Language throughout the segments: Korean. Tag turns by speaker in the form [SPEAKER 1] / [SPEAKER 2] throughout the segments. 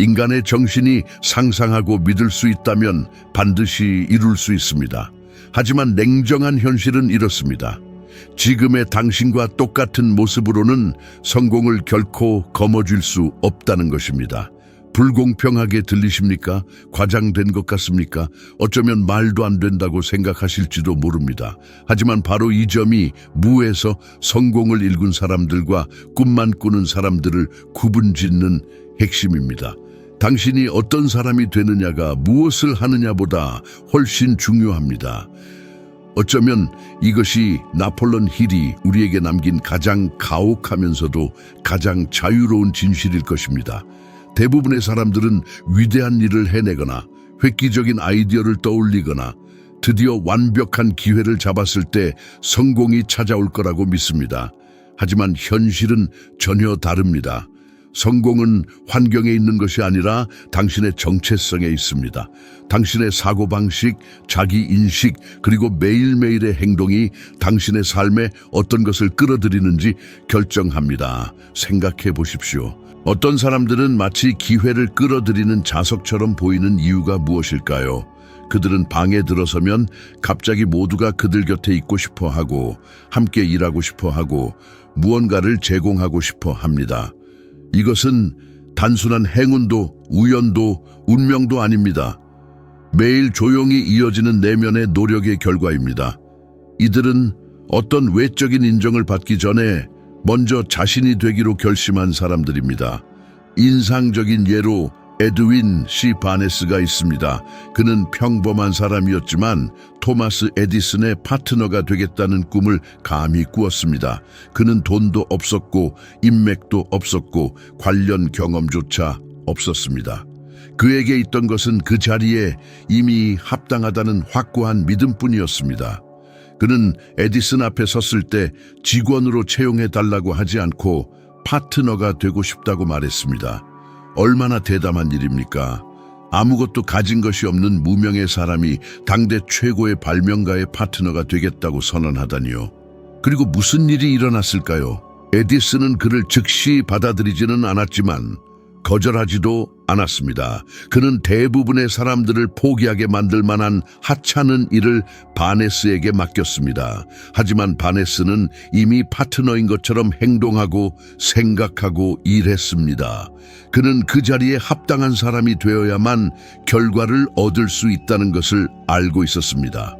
[SPEAKER 1] 인간의 정신이 상상하고 믿을 수 있다면 반드시 이룰 수 있습니다. 하지만 냉정한 현실은 이렇습니다. 지금의 당신과 똑같은 모습으로는 성공을 결코 거머쥘 수 없다는 것입니다. 불공평하게 들리십니까? 과장된 것 같습니까? 어쩌면 말도 안 된다고 생각하실지도 모릅니다. 하지만 바로 이 점이 무에서 성공을 일군 사람들과 꿈만 꾸는 사람들을 구분짓는 핵심입니다. 당신이 어떤 사람이 되느냐가 무엇을 하느냐보다 훨씬 중요합니다. 어쩌면 이것이 나폴레옹 힐이 우리에게 남긴 가장 가혹하면서도 가장 자유로운 진실일 것입니다. 대부분의 사람들은 위대한 일을 해내거나 획기적인 아이디어를 떠올리거나 드디어 완벽한 기회를 잡았을 때 성공이 찾아올 거라고 믿습니다. 하지만 현실은 전혀 다릅니다. 성공은 환경에 있는 것이 아니라 당신의 정체성에 있습니다. 당신의 사고방식, 자기인식, 그리고 매일매일의 행동이 당신의 삶에 어떤 것을 끌어들이는지 결정합니다. 생각해 보십시오. 어떤 사람들은 마치 기회를 끌어들이는 자석처럼 보이는 이유가 무엇일까요? 그들은 방에 들어서면 갑자기 모두가 그들 곁에 있고 싶어 하고 함께 일하고 싶어 하고 무언가를 제공하고 싶어 합니다. 이것은 단순한 행운도 우연도 운명도 아닙니다. 매일 조용히 이어지는 내면의 노력의 결과입니다. 이들은 어떤 외적인 인정을 받기 전에 먼저 자신이 되기로 결심한 사람들입니다. 인상적인 예로 에드윈 C. 바네스가 있습니다. 그는 평범한 사람이었지만 토마스 에디슨의 파트너가 되겠다는 꿈을 감히 꾸었습니다. 그는 돈도 없었고 인맥도 없었고 관련 경험조차 없었습니다. 그에게 있던 것은 그 자리에 이미 합당하다는 확고한 믿음뿐이었습니다. 그는 에디슨 앞에 섰을 때 직원으로 채용해달라고 하지 않고 파트너가 되고 싶다고 말했습니다. 얼마나 대담한 일입니까? 아무것도 가진 것이 없는 무명의 사람이 당대 최고의 발명가의 파트너가 되겠다고 선언하다니요. 그리고 무슨 일이 일어났을까요? 에디슨은 그를 즉시 받아들이지는 않았지만 거절하지도 않았습니다. 그는 대부분의 사람들을 포기하게 만들 만한 하찮은 일을 바네스에게 맡겼습니다. 하지만 바네스는 이미 파트너인 것처럼 행동하고 생각하고 일했습니다. 그는 그 자리에 합당한 사람이 되어야만 결과를 얻을 수 있다는 것을 알고 있었습니다.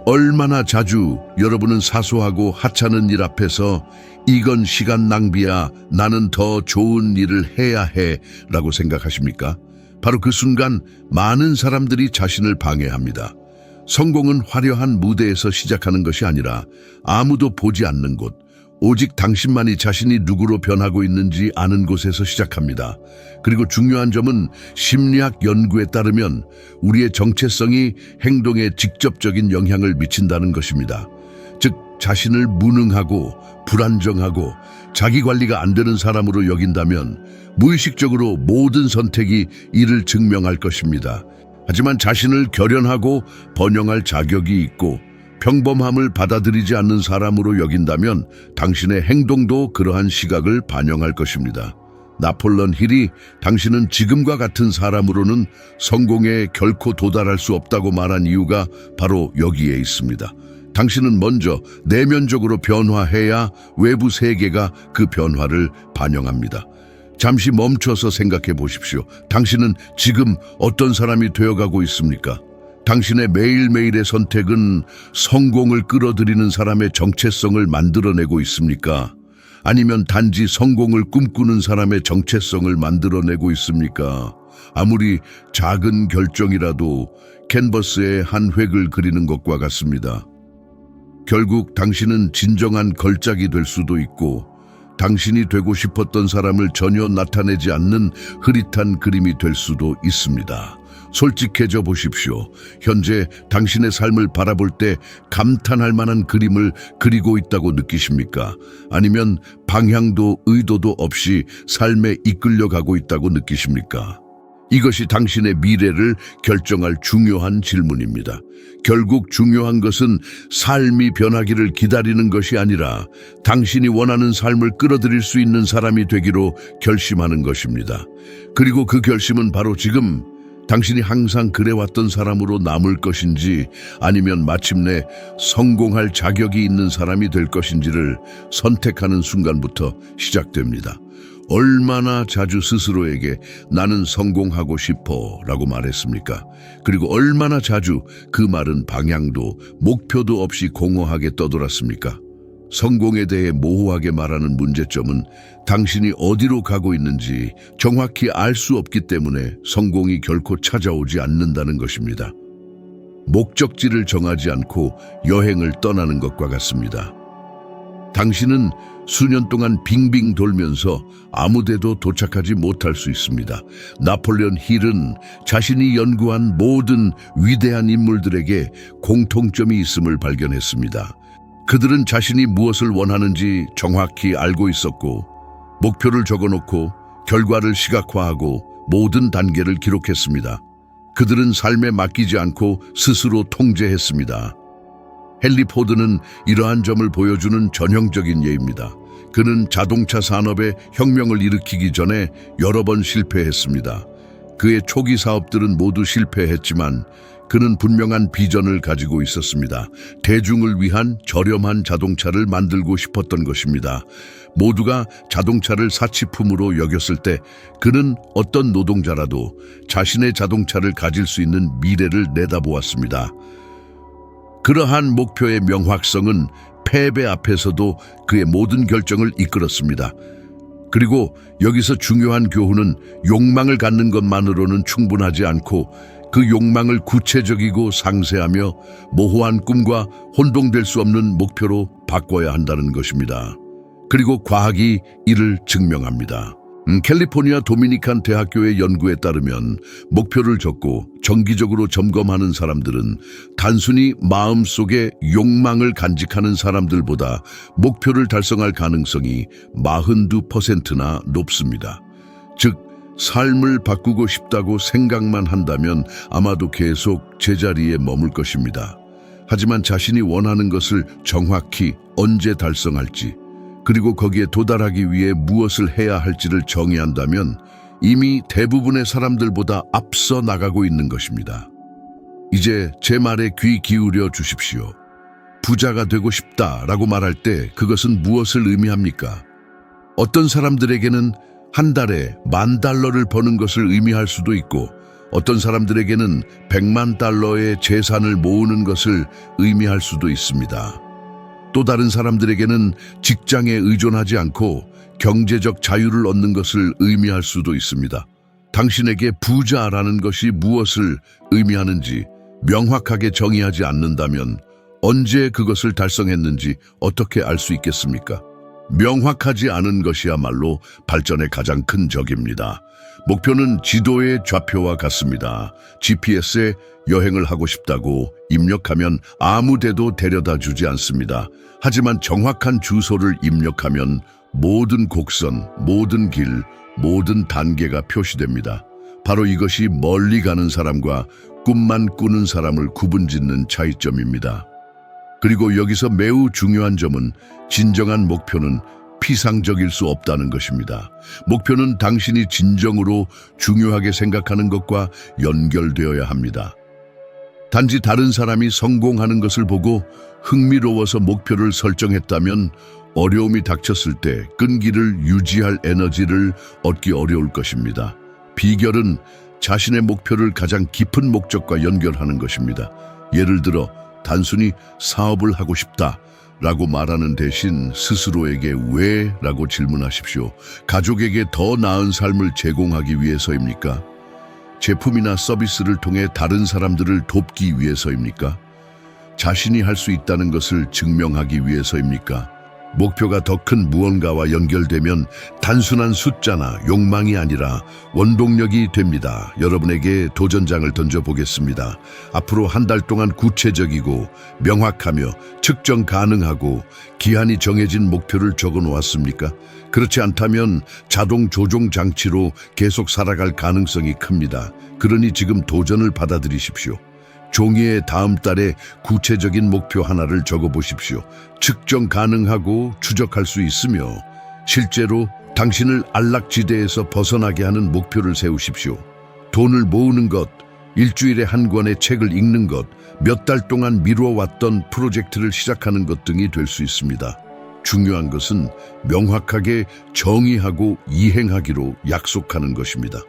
[SPEAKER 1] 얼마나 자주 여러분은 사소하고 하찮은 일 앞에서 이건 시간 낭비야, 나는 더 좋은 일을 해야 해 라고 생각하십니까? 바로 그 순간 많은 사람들이 자신을 방해합니다. 성공은 화려한 무대에서 시작하는 것이 아니라 아무도 보지 않는 곳, 오직 당신만이 자신이 누구로 변하고 있는지 아는 곳에서 시작합니다. 그리고 중요한 점은 심리학 연구에 따르면 우리의 정체성이 행동에 직접적인 영향을 미친다는 것입니다. 즉, 자신을 무능하고 불안정하고 자기 관리가 안 되는 사람으로 여긴다면 무의식적으로 모든 선택이 이를 증명할 것입니다. 하지만 자신을 결연하고 번영할 자격이 있고 평범함을 받아들이지 않는 사람으로 여긴다면 당신의 행동도 그러한 시각을 반영할 것입니다. 나폴레옹 힐이 당신은 지금과 같은 사람으로는 성공에 결코 도달할 수 없다고 말한 이유가 바로 여기에 있습니다. 당신은 먼저 내면적으로 변화해야 외부 세계가 그 변화를 반영합니다. 잠시 멈춰서 생각해 보십시오. 당신은 지금 어떤 사람이 되어가고 있습니까? 당신의 매일매일의 선택은 성공을 끌어들이는 사람의 정체성을 만들어내고 있습니까? 아니면 단지 성공을 꿈꾸는 사람의 정체성을 만들어내고 있습니까? 아무리 작은 결정이라도 캔버스에 한 획을 그리는 것과 같습니다. 결국 당신은 진정한 걸작이 될 수도 있고 당신이 되고 싶었던 사람을 전혀 나타내지 않는 흐릿한 그림이 될 수도 있습니다. 솔직해져 보십시오. 현재 당신의 삶을 바라볼 때 감탄할 만한 그림을 그리고 있다고 느끼십니까? 아니면 방향도 의도도 없이 삶에 이끌려가고 있다고 느끼십니까? 이것이 당신의 미래를 결정할 중요한 질문입니다. 결국 중요한 것은 삶이 변하기를 기다리는 것이 아니라 당신이 원하는 삶을 끌어들일 수 있는 사람이 되기로 결심하는 것입니다. 그리고 그 결심은 바로 지금 당신이 항상 그래왔던 사람으로 남을 것인지 아니면 마침내 성공할 자격이 있는 사람이 될 것인지를 선택하는 순간부터 시작됩니다. 얼마나 자주 스스로에게 나는 성공하고 싶어 라고 말했습니까? 그리고 얼마나 자주 그 말은 방향도 목표도 없이 공허하게 떠돌았습니까? 성공에 대해 모호하게 말하는 문제점은 당신이 어디로 가고 있는지 정확히 알 수 없기 때문에 성공이 결코 찾아오지 않는다는 것입니다. 목적지를 정하지 않고 여행을 떠나는 것과 같습니다. 당신은 수년 동안 빙빙 돌면서 아무데도 도착하지 못할 수 있습니다. 나폴레온 힐은 자신이 연구한 모든 위대한 인물들에게 공통점이 있음을 발견했습니다. 그들은 자신이 무엇을 원하는지 정확히 알고 있었고 목표를 적어놓고 결과를 시각화하고 모든 단계를 기록했습니다. 그들은 삶에 맡기지 않고 스스로 통제했습니다. 헨리 포드는 이러한 점을 보여주는 전형적인 예입니다. 그는 자동차 산업에 혁명을 일으키기 전에 여러 번 실패했습니다. 그의 초기 사업들은 모두 실패했지만 그는 분명한 비전을 가지고 있었습니다. 대중을 위한 저렴한 자동차를 만들고 싶었던 것입니다. 모두가 자동차를 사치품으로 여겼을 때 그는 어떤 노동자라도 자신의 자동차를 가질 수 있는 미래를 내다보았습니다. 그러한 목표의 명확성은 패배 앞에서도 그의 모든 결정을 이끌었습니다. 그리고 여기서 중요한 교훈은 욕망을 갖는 것만으로는 충분하지 않고 그 욕망을 구체적이고 상세하며 모호한 꿈과 혼동될 수 없는 목표로 바꿔야 한다는 것입니다. 그리고 과학이 이를 증명합니다. 캘리포니아 도미니칸 대학교의 연구에 따르면 목표를 적고 정기적으로 점검하는 사람들은 단순히 마음속에 욕망을 간직하는 사람들보다 목표를 달성할 가능성이 42%나 높습니다. 즉, 삶을 바꾸고 싶다고 생각만 한다면 아마도 계속 제자리에 머물 것입니다. 하지만 자신이 원하는 것을 정확히 언제 달성할지, 그리고 거기에 도달하기 위해 무엇을 해야 할지를 정의한다면 이미 대부분의 사람들보다 앞서 나가고 있는 것입니다. 이제 제 말에 귀 기울여 주십시오. 부자가 되고 싶다라고 말할 때 그것은 무엇을 의미합니까? 어떤 사람들에게는 한 달에 $10,000를 버는 것을 의미할 수도 있고 어떤 사람들에게는 $1,000,000의 재산을 모으는 것을 의미할 수도 있습니다. 또 다른 사람들에게는 직장에 의존하지 않고 경제적 자유를 얻는 것을 의미할 수도 있습니다. 당신에게 부자라는 것이 무엇을 의미하는지 명확하게 정의하지 않는다면 언제 그것을 달성했는지 어떻게 알 수 있겠습니까? 명확하지 않은 것이야말로 발전의 가장 큰 적입니다. 목표는 지도의 좌표와 같습니다. GPS에 여행을 하고 싶다고 입력하면 아무 데도 데려다 주지 않습니다. 하지만 정확한 주소를 입력하면 모든 곡선, 모든 길, 모든 단계가 표시됩니다. 바로 이것이 멀리 가는 사람과 꿈만 꾸는 사람을 구분짓는 차이점입니다. 그리고 여기서 매우 중요한 점은 진정한 목표는 피상적일 수 없다는 것입니다. 목표는 당신이 진정으로 중요하게 생각하는 것과 연결되어야 합니다. 단지 다른 사람이 성공하는 것을 보고 흥미로워서 목표를 설정했다면 어려움이 닥쳤을 때 끈기를 유지할 에너지를 얻기 어려울 것입니다. 비결은 자신의 목표를 가장 깊은 목적과 연결하는 것입니다. 예를 들어 단순히 사업을 하고 싶다 라고 말하는 대신 스스로에게 왜? 라고 질문하십시오. 가족에게 더 나은 삶을 제공하기 위해서입니까? 제품이나 서비스를 통해 다른 사람들을 돕기 위해서입니까? 자신이 할 수 있다는 것을 증명하기 위해서입니까? 목표가 더 큰 무언가와 연결되면 단순한 숫자나 욕망이 아니라 원동력이 됩니다. 여러분에게 도전장을 던져보겠습니다. 앞으로 한 달 동안 구체적이고 명확하며 측정 가능하고 기한이 정해진 목표를 적어 놓았습니까? 그렇지 않다면 자동 조종 장치로 계속 살아갈 가능성이 큽니다. 그러니 지금 도전을 받아들이십시오. 종이에 다음 달에 구체적인 목표 하나를 적어보십시오. 측정 가능하고 추적할 수 있으며 실제로 당신을 안락지대에서 벗어나게 하는 목표를 세우십시오. 돈을 모으는 것, 일주일에 한 권의 책을 읽는 것, 몇 달 동안 미뤄왔던 프로젝트를 시작하는 것 등이 될 수 있습니다. 중요한 것은 명확하게 정의하고 이행하기로 약속하는 것입니다.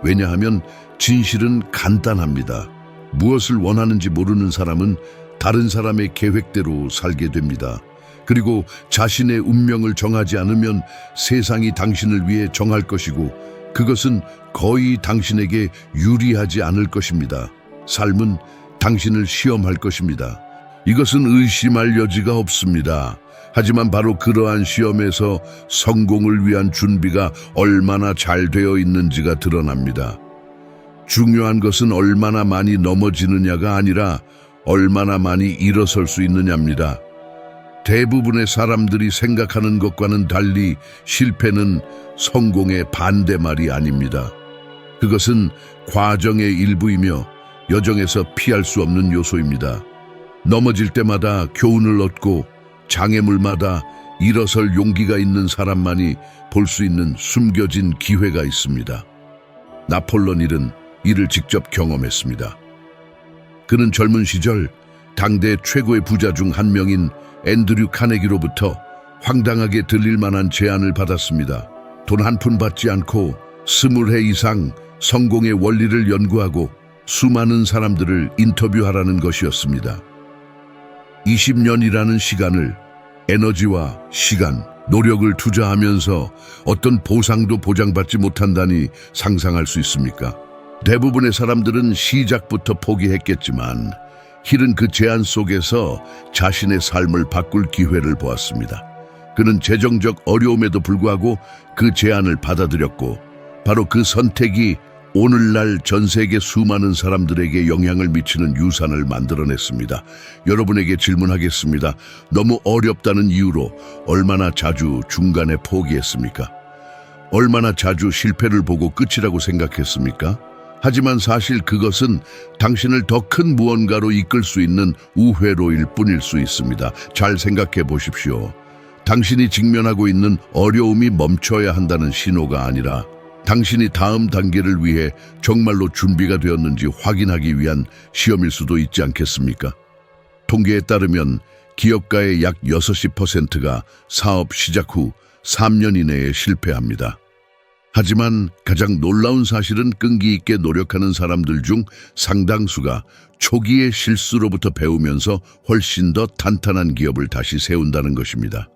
[SPEAKER 1] 왜냐하면 진실은 간단합니다. 무엇을 원하는지 모르는 사람은 다른 사람의 계획대로 살게 됩니다. 그리고 자신의 운명을 정하지 않으면 세상이 당신을 위해 정할 것이고 그것은 거의 당신에게 유리하지 않을 것입니다. 삶은 당신을 시험할 것입니다. 이것은 의심할 여지가 없습니다. 하지만 바로 그러한 시험에서 성공을 위한 준비가 얼마나 잘 되어 있는지가 드러납니다. 중요한 것은 얼마나 많이 넘어지느냐가 아니라 얼마나 많이 일어설 수 있느냐입니다. 대부분의 사람들이 생각하는 것과는 달리 실패는 성공의 반대말이 아닙니다. 그것은 과정의 일부이며 여정에서 피할 수 없는 요소입니다. 넘어질 때마다 교훈을 얻고 장애물마다 일어설 용기가 있는 사람만이 볼 수 있는 숨겨진 기회가 있습니다. 나폴레옹 힐은 이를 직접 경험했습니다. 그는 젊은 시절 당대 최고의 부자 중 한 명인 앤드류 카네기로부터 황당하게 들릴 만한 제안을 받았습니다. 돈 한 푼 받지 않고 20해 이상 성공의 원리를 연구하고 수많은 사람들을 인터뷰하라는 것이었습니다. 20년이라는 시간을 에너지와 시간, 노력을 투자하면서 어떤 보상도 보장받지 못한다니 상상할 수 있습니까? 대부분의 사람들은 시작부터 포기했겠지만 힐은 그 제안 속에서 자신의 삶을 바꿀 기회를 보았습니다. 그는 재정적 어려움에도 불구하고 그 제안을 받아들였고 바로 그 선택이 오늘날 전 세계 수많은 사람들에게 영향을 미치는 유산을 만들어냈습니다. 여러분에게 질문하겠습니다. 너무 어렵다는 이유로 얼마나 자주 중간에 포기했습니까? 얼마나 자주 실패를 보고 끝이라고 생각했습니까? 하지만 사실 그것은 당신을 더 큰 무언가로 이끌 수 있는 우회로일 뿐일 수 있습니다. 잘 생각해 보십시오. 당신이 직면하고 있는 어려움이 멈춰야 한다는 신호가 아니라 당신이 다음 단계를 위해 정말로 준비가 되었는지 확인하기 위한 시험일 수도 있지 않겠습니까? 통계에 따르면 기업가의 약 60%가 사업 시작 후 3년 이내에 실패합니다. 하지만 가장 놀라운 사실은 끈기 있게 노력하는 사람들 중 상당수가 초기의 실수로부터 배우면서 훨씬 더 탄탄한 기업을 다시 세운다는 것입니다.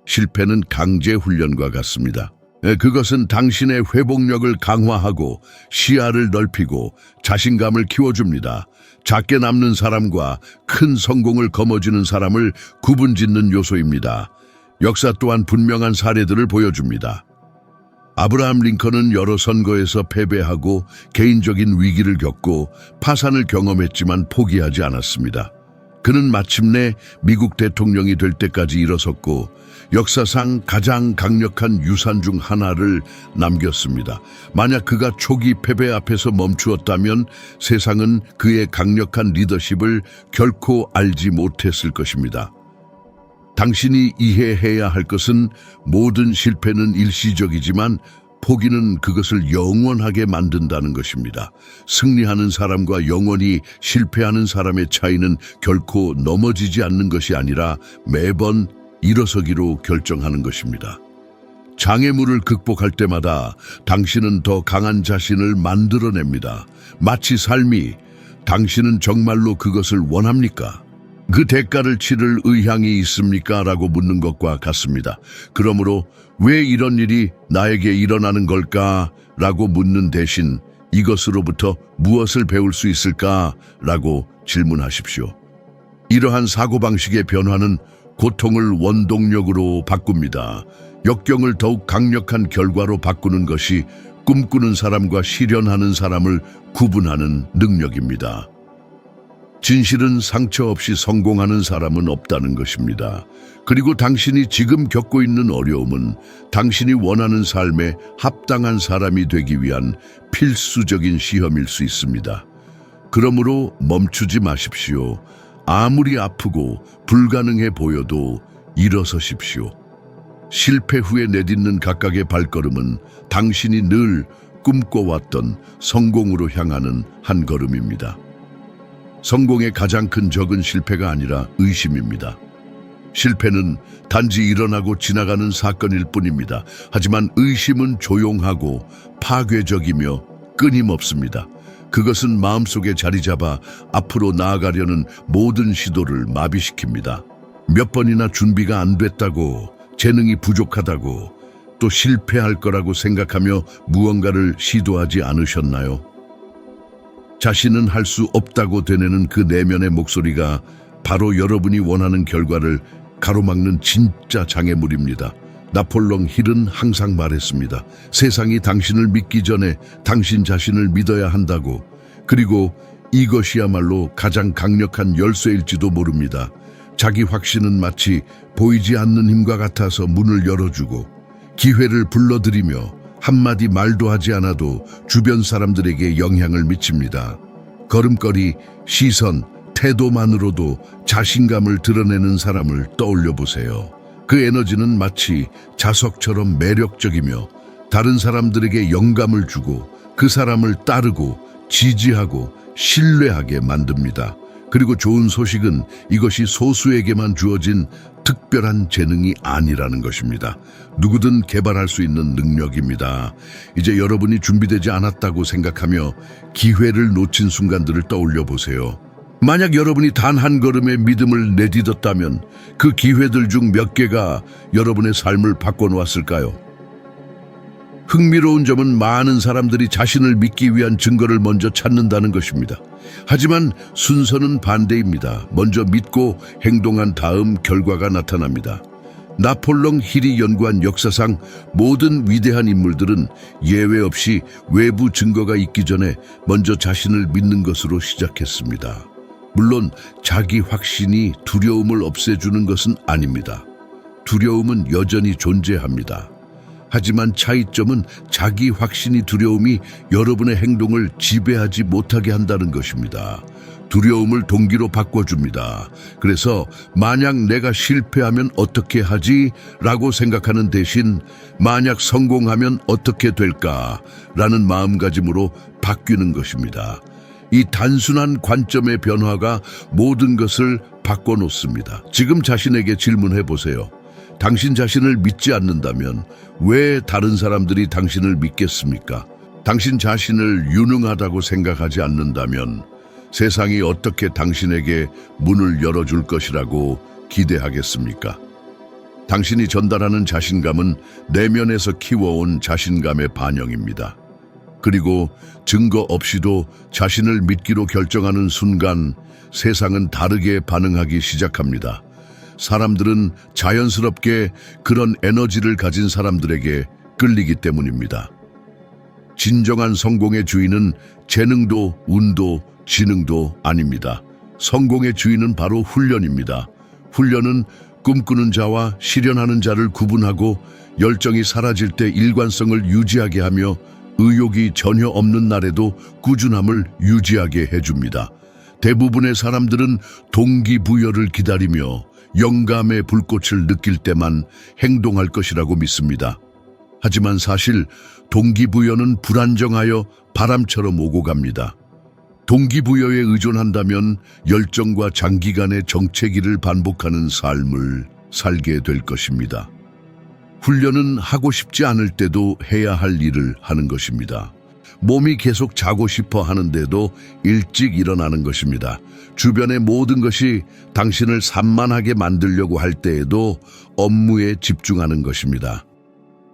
[SPEAKER 1] 실패는 강제 훈련과 같습니다. 그것은 당신의 회복력을 강화하고 시야를 넓히고 자신감을 키워줍니다. 작게 남는 사람과 큰 성공을 거머쥐는 사람을 구분짓는 요소입니다. 역사 또한 분명한 사례들을 보여줍니다. 아브라함 링컨은 여러 선거에서 패배하고 개인적인 위기를 겪고 파산을 경험했지만 포기하지 않았습니다. 그는 마침내 미국 대통령이 될 때까지 일어섰고 역사상 가장 강력한 유산 중 하나를 남겼습니다. 만약 그가 초기 패배 앞에서 멈추었다면 세상은 그의 강력한 리더십을 결코 알지 못했을 것입니다. 당신이 이해해야 할 것은 모든 실패는 일시적이지만 포기는 그것을 영원하게 만든다는 것입니다. 승리하는 사람과 영원히 실패하는 사람의 차이는 결코 넘어지지 않는 것이 아니라 매번 일어서기로 결정하는 것입니다. 장애물을 극복할 때마다 당신은 더 강한 자신을 만들어냅니다. 마치 삶이 당신은 정말로 그것을 원합니까? 그 대가를 치를 의향이 있습니까? 라고 묻는 것과 같습니다. 그러므로 왜 이런 일이 나에게 일어나는 걸까? 라고 묻는 대신 이것으로부터 무엇을 배울 수 있을까? 라고 질문하십시오. 이러한 사고방식의 변화는 고통을 원동력으로 바꿉니다. 역경을 더욱 강력한 결과로 바꾸는 것이 꿈꾸는 사람과 실현하는 사람을 구분하는 능력입니다. 진실은 상처 없이 성공하는 사람은 없다는 것입니다. 그리고 당신이 지금 겪고 있는 어려움은 당신이 원하는 삶에 합당한 사람이 되기 위한 필수적인 시험일 수 있습니다. 그러므로 멈추지 마십시오. 아무리 아프고 불가능해 보여도 일어서십시오. 실패 후에 내딛는 각각의 발걸음은 당신이 늘 꿈꿔왔던 성공으로 향하는 한 걸음입니다. 성공의 가장 큰 적은 실패가 아니라 의심입니다. 실패는 단지 일어나고 지나가는 사건일 뿐입니다. 하지만 의심은 조용하고 파괴적이며 끊임없습니다. 그것은 마음속에 자리 잡아 앞으로 나아가려는 모든 시도를 마비시킵니다. 몇 번이나 준비가 안 됐다고, 재능이 부족하다고, 또 실패할 거라고 생각하며 무언가를 시도하지 않으셨나요? 자신은 할 수 없다고 되뇌는 그 내면의 목소리가 바로 여러분이 원하는 결과를 가로막는 진짜 장애물입니다. 나폴레옹 힐은 항상 말했습니다. 세상이 당신을 믿기 전에 당신 자신을 믿어야 한다고. 그리고 이것이야말로 가장 강력한 열쇠일지도 모릅니다. 자기 확신은 마치 보이지 않는 힘과 같아서 문을 열어주고 기회를 불러들이며 한마디 말도 하지 않아도 주변 사람들에게 영향을 미칩니다. 걸음걸이, 시선, 태도만으로도 자신감을 드러내는 사람을 떠올려 보세요. 그 에너지는 마치 자석처럼 매력적이며 다른 사람들에게 영감을 주고 그 사람을 따르고 지지하고 신뢰하게 만듭니다. 그리고 좋은 소식은 이것이 소수에게만 주어진 특별한 재능이 아니라는 것입니다. 누구든 개발할 수 있는 능력입니다. 이제 여러분이 준비되지 않았다고 생각하며 기회를 놓친 순간들을 떠올려 보세요. 만약 여러분이 단 한 걸음의 믿음을 내딛었다면 그 기회들 중 몇 개가 여러분의 삶을 바꿔놓았을까요? 흥미로운 점은 많은 사람들이 자신을 믿기 위한 증거를 먼저 찾는다는 것입니다. 하지만 순서는 반대입니다. 먼저 믿고 행동한 다음 결과가 나타납니다. 나폴레옹 힐이 연구한 역사상 모든 위대한 인물들은 예외 없이 외부 증거가 있기 전에 먼저 자신을 믿는 것으로 시작했습니다. 물론 자기 확신이 두려움을 없애주는 것은 아닙니다. 두려움은 여전히 존재합니다. 하지만 차이점은 자기 확신이 두려움이 여러분의 행동을 지배하지 못하게 한다는 것입니다. 두려움을 동기로 바꿔줍니다. 그래서 만약 내가 실패하면 어떻게 하지? 라고 생각하는 대신 만약 성공하면 어떻게 될까? 라는 마음가짐으로 바뀌는 것입니다. 이 단순한 관점의 변화가 모든 것을 바꿔놓습니다. 지금 자신에게 질문해 보세요. 당신 자신을 믿지 않는다면 왜 다른 사람들이 당신을 믿겠습니까? 당신 자신을 유능하다고 생각하지 않는다면 세상이 어떻게 당신에게 문을 열어줄 것이라고 기대하겠습니까? 당신이 전달하는 자신감은 내면에서 키워온 자신감의 반영입니다. 그리고 증거 없이도 자신을 믿기로 결정하는 순간 세상은 다르게 반응하기 시작합니다. 사람들은 자연스럽게 그런 에너지를 가진 사람들에게 끌리기 때문입니다. 진정한 성공의 주인은 재능도 운도 지능도 아닙니다. 성공의 주인은 바로 훈련입니다. 훈련은 꿈꾸는 자와 실현하는 자를 구분하고 열정이 사라질 때 일관성을 유지하게 하며 의욕이 전혀 없는 날에도 꾸준함을 유지하게 해줍니다. 대부분의 사람들은 동기부여를 기다리며 영감의 불꽃을 느낄 때만 행동할 것이라고 믿습니다. 하지만 사실 동기부여는 불안정하여 바람처럼 오고 갑니다. 동기부여에 의존한다면 열정과 장기간의 정체기를 반복하는 삶을 살게 될 것입니다. 훈련은 하고 싶지 않을 때도 해야 할 일을 하는 것입니다. 몸이 계속 자고 싶어 하는데도 일찍 일어나는 것입니다. 주변의 모든 것이 당신을 산만하게 만들려고 할 때에도 업무에 집중하는 것입니다.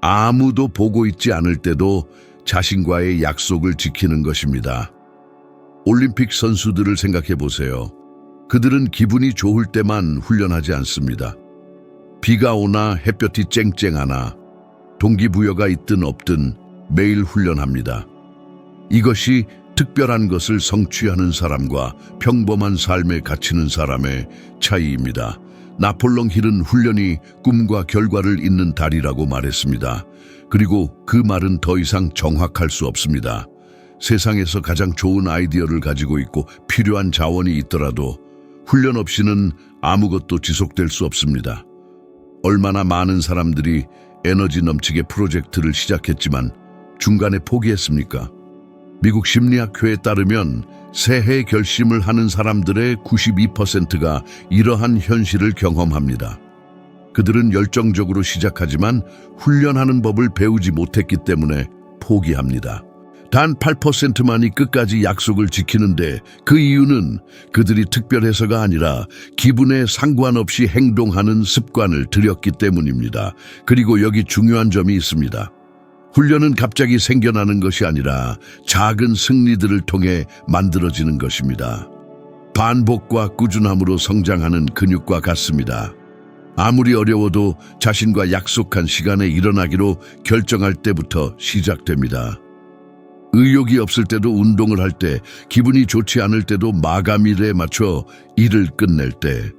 [SPEAKER 1] 아무도 보고 있지 않을 때도 자신과의 약속을 지키는 것입니다. 올림픽 선수들을 생각해 보세요. 그들은 기분이 좋을 때만 훈련하지 않습니다. 비가 오나 햇볕이 쨍쨍하나 동기부여가 있든 없든 매일 훈련합니다. 이것이 특별한 것을 성취하는 사람과 평범한 삶에 갇히는 사람의 차이입니다. 나폴롱 힐은 훈련이 꿈과 결과를 잇는 달이라고 말했습니다. 그리고 그 말은 더 이상 정확할 수 없습니다. 세상에서 가장 좋은 아이디어를 가지고 있고 필요한 자원이 있더라도 훈련 없이는 아무것도 지속될 수 없습니다. 얼마나 많은 사람들이 에너지 넘치게 프로젝트를 시작했지만 중간에 포기했습니까? 미국 심리학회에 따르면 새해 결심을 하는 사람들의 92%가 이러한 현실을 경험합니다. 그들은 열정적으로 시작하지만 훈련하는 법을 배우지 못했기 때문에 포기합니다. 단 8%만이 끝까지 약속을 지키는데 그 이유는 그들이 특별해서가 아니라 기분에 상관없이 행동하는 습관을 들였기 때문입니다. 그리고 여기 중요한 점이 있습니다. 훈련은 갑자기 생겨나는 것이 아니라 작은 승리들을 통해 만들어지는 것입니다. 반복과 꾸준함으로 성장하는 근육과 같습니다. 아무리 어려워도 자신과 약속한 시간에 일어나기로 결정할 때부터 시작됩니다. 의욕이 없을 때도 운동을 할 때, 기분이 좋지 않을 때도 마감일에 맞춰 일을 끝낼 때,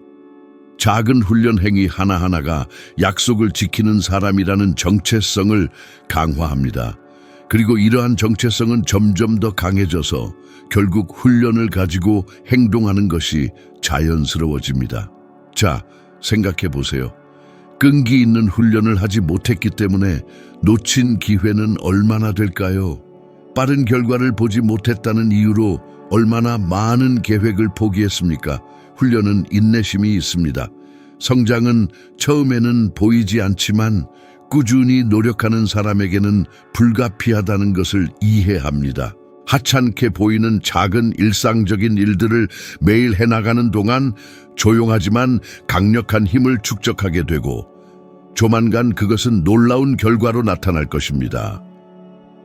[SPEAKER 1] 작은 훈련 행위 하나하나가 약속을 지키는 사람이라는 정체성을 강화합니다. 그리고 이러한 정체성은 점점 더 강해져서 결국 훈련을 가지고 행동하는 것이 자연스러워집니다. 자, 생각해 보세요. 끈기 있는 훈련을 하지 못했기 때문에 놓친 기회는 얼마나 될까요? 빠른 결과를 보지 못했다는 이유로 얼마나 많은 계획을 포기했습니까? 훈련은 인내심이 있습니다. 성장은 처음에는 보이지 않지만 꾸준히 노력하는 사람에게는 불가피하다는 것을 이해합니다. 하찮게 보이는 작은 일상적인 일들을 매일 해나가는 동안 조용하지만 강력한 힘을 축적하게 되고 조만간 그것은 놀라운 결과로 나타날 것입니다.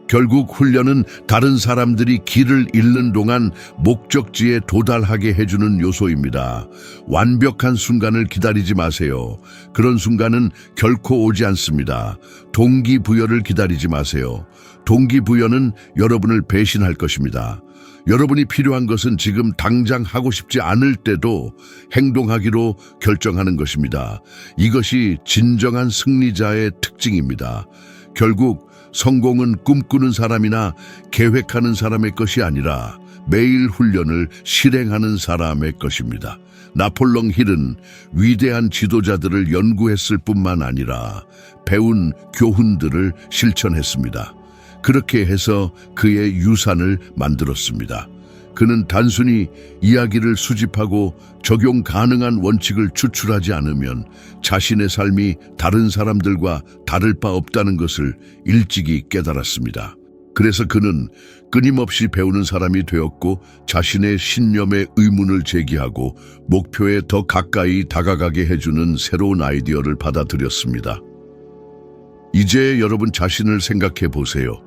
[SPEAKER 1] 결국 훈련은 다른 사람들이 길을 잃는 동안 목적지에 도달하게 해주는 요소입니다. 완벽한 순간을 기다리지 마세요. 그런 순간은 결코 오지 않습니다. 동기부여를 기다리지 마세요. 동기부여는 여러분을 배신할 것입니다. 여러분이 필요한 것은 지금 당장 하고 싶지 않을 때도 행동하기로 결정하는 것입니다. 이것이 진정한 승리자의 특징입니다. 결국 성공은 꿈꾸는 사람이나 계획하는 사람의 것이 아니라 매일 훈련을 실행하는 사람의 것입니다. 나폴롱 힐은 위대한 지도자들을 연구했을 뿐만 아니라 배운 교훈들을 실천했습니다. 그렇게 해서 그의 유산을 만들었습니다. 그는 단순히 이야기를 수집하고 적용 가능한 원칙을 추출하지 않으면 자신의 삶이 다른 사람들과 다를 바 없다는 것을 일찍이 깨달았습니다. 그래서 그는 끊임없이 배우는 사람이 되었고 자신의 신념에 의문을 제기하고 목표에 더 가까이 다가가게 해주는 새로운 아이디어를 받아들였습니다. 이제 여러분 자신을 생각해 보세요.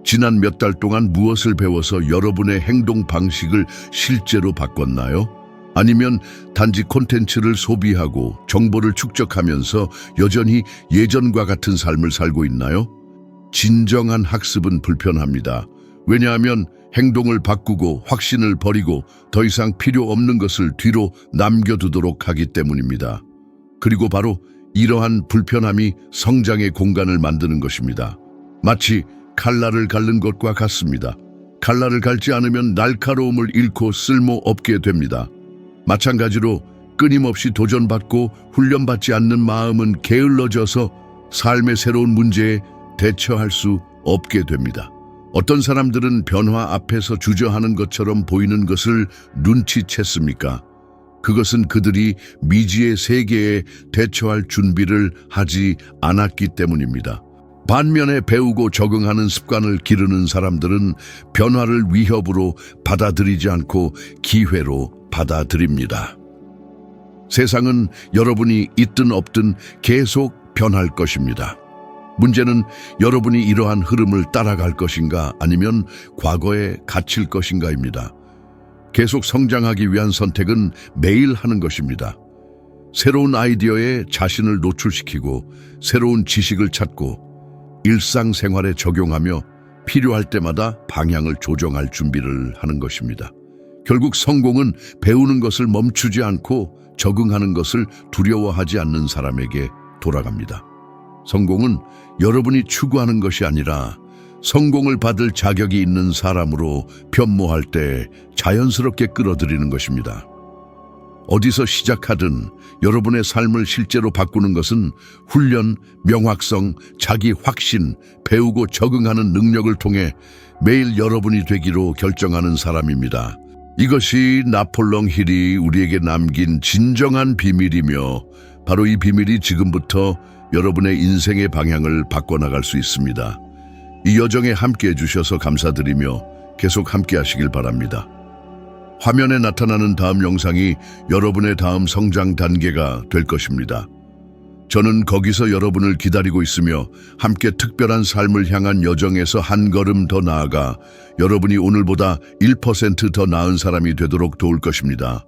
[SPEAKER 1] 지난 몇 달 동안 무엇을 배워서 여러분의 행동 방식을 실제로 바꿨나요? 아니면 단지 콘텐츠를 소비하고 정보를 축적하면서 여전히 예전과 같은 삶을 살고 있나요? 진정한 학습은 불편합니다. 왜냐하면 행동을 바꾸고 확신을 버리고 더 이상 필요 없는 것을 뒤로 남겨두도록 하기 때문입니다. 그리고 바로 이러한 불편함이 성장의 공간을 만드는 것입니다. 마치 칼날을 갈는 것과 같습니다. 칼날을 갈지 않으면 날카로움을 잃고 쓸모없게 됩니다. 마찬가지로 끊임없이 도전받고 훈련받지 않는 마음은 게을러져서 삶의 새로운 문제에 대처할 수 없게 됩니다. 어떤 사람들은 변화 앞에서 주저하는 것처럼 보이는 것을 눈치챘습니까? 그것은 그들이 미지의 세계에 대처할 준비를 하지 않았기 때문입니다. 반면에 배우고 적응하는 습관을 기르는 사람들은 변화를 위협으로 받아들이지 않고 기회로 받아들입니다. 세상은 여러분이 있든 없든 계속 변할 것입니다. 문제는 여러분이 이러한 흐름을 따라갈 것인가 아니면 과거에 갇힐 것인가입니다. 계속 성장하기 위한 선택은 매일 하는 것입니다. 새로운 아이디어에 자신을 노출시키고 새로운 지식을 찾고 일상생활에 적용하며 필요할 때마다 방향을 조정할 준비를 하는 것입니다. 결국 성공은 배우는 것을 멈추지 않고 적응하는 것을 두려워하지 않는 사람에게 돌아갑니다. 성공은 여러분이 추구하는 것이 아니라 성공을 받을 자격이 있는 사람으로 변모할 때 자연스럽게 끌어들이는 것입니다. 어디서 시작하든 여러분의 삶을 실제로 바꾸는 것은 훈련, 명확성, 자기 확신, 배우고 적응하는 능력을 통해 매일 여러분이 되기로 결정하는 사람입니다. 이것이 나폴레옹 힐이 우리에게 남긴 진정한 비밀이며 바로 이 비밀이 지금부터 여러분의 인생의 방향을 바꿔나갈 수 있습니다. 이 여정에 함께해 주셔서 감사드리며 계속 함께 하시길 바랍니다. 화면에 나타나는 다음 영상이 여러분의 다음 성장 단계가 될 것입니다. 저는 거기서 여러분을 기다리고 있으며 함께 특별한 삶을 향한 여정에서 한 걸음 더 나아가 여러분이 오늘보다 1% 더 나은 사람이 되도록 도울 것입니다.